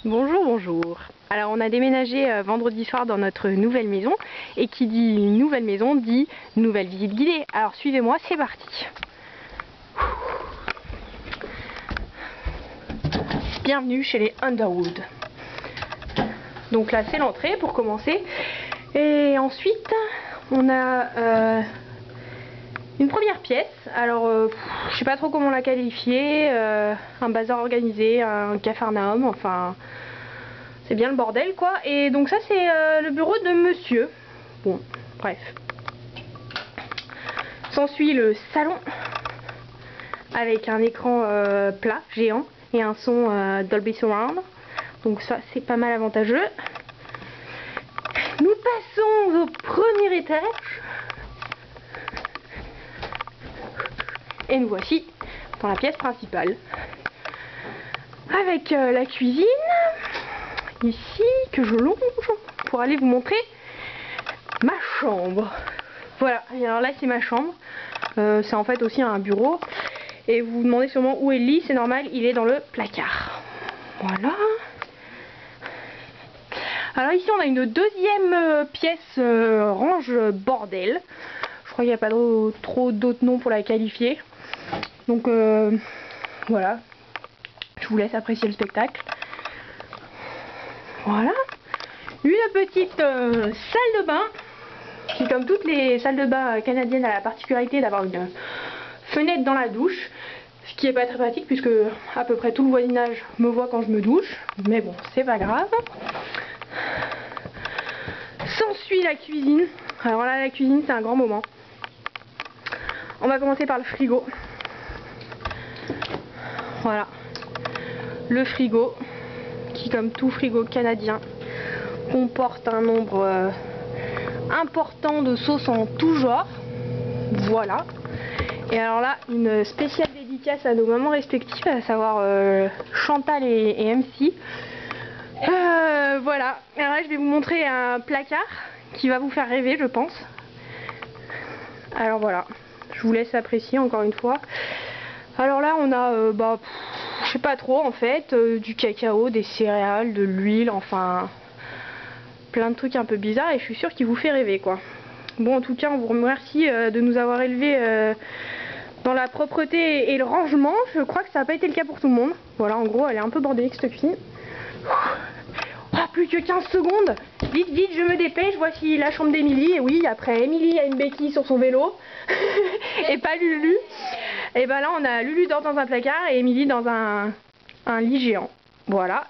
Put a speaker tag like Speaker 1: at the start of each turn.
Speaker 1: Bonjour, bonjour. Alors on a déménagé vendredi soir dans notre nouvelle maison et qui dit nouvelle maison dit nouvelle visite guidée. Alors suivez-moi, c'est parti. Bienvenue chez les Underwood. Donc là c'est l'entrée pour commencer et ensuite on a une première pièce. Alors je sais pas trop comment la qualifier, un bazar organisé, un capharnaüm, enfin c'est bien le bordel quoi. Et donc ça c'est le bureau de monsieur. Bon, bref. S'ensuit le salon avec un écran plat, géant et un son Dolby Surround. Donc ça c'est pas mal avantageux. Nous passons au premier étage. Et nous voici dans la pièce principale. Avec la cuisine. Ici, que je longe pour aller vous montrer ma chambre. Voilà, et alors là c'est ma chambre. C'est en fait aussi un bureau. Et vous vous demandez sûrement où est le lit, c'est normal, il est dans le placard. Voilà. Alors ici on a une deuxième pièce range bordel. Je crois qu'il n'y a pas trop d'autres noms pour la qualifier. Donc voilà. Je vous laisse apprécier le spectacle. Voilà. Une petite salle de bain qui, comme toutes les salles de bain canadiennes, a la particularité d'avoir une fenêtre dans la douche. Ce qui est pas très pratique puisque à peu près tout le voisinage me voit quand je me douche. Mais bon, c'est pas grave. S'ensuit la cuisine. Alors là, la cuisine, c'est un grand moment. On va commencer par le frigo. Voilà. Le frigo, qui comme tout frigo canadien, comporte un nombre important de sauces en tout genre. Voilà. Et alors là, une spéciale dédicace à nos mamans respectives, à savoir Chantal et MC. Voilà. Alors là, je vais vous montrer un placard qui va vous faire rêver, je pense. Alors voilà. Je vous laisse apprécier encore une fois. Alors là, on a, je sais pas trop en fait, du cacao, des céréales, de l'huile, enfin plein de trucs un peu bizarres et je suis sûre qu'il vous fait rêver quoi. Bon, en tout cas, on vous remercie de nous avoir élevés dans la propreté et le rangement. Je crois que ça n'a pas été le cas pour tout le monde. Voilà, en gros, elle est un peu bordélique cette cuisine. Oh, plus que 15 secondes. Vite, vite, je me dépêche. Voici la chambre d'Emilie. Et oui, après, Emilie a une béquille sur son vélo. Et pas Lulu. Et ben là, on a Lulu dort dans un placard et Emilie dans un lit géant. Voilà.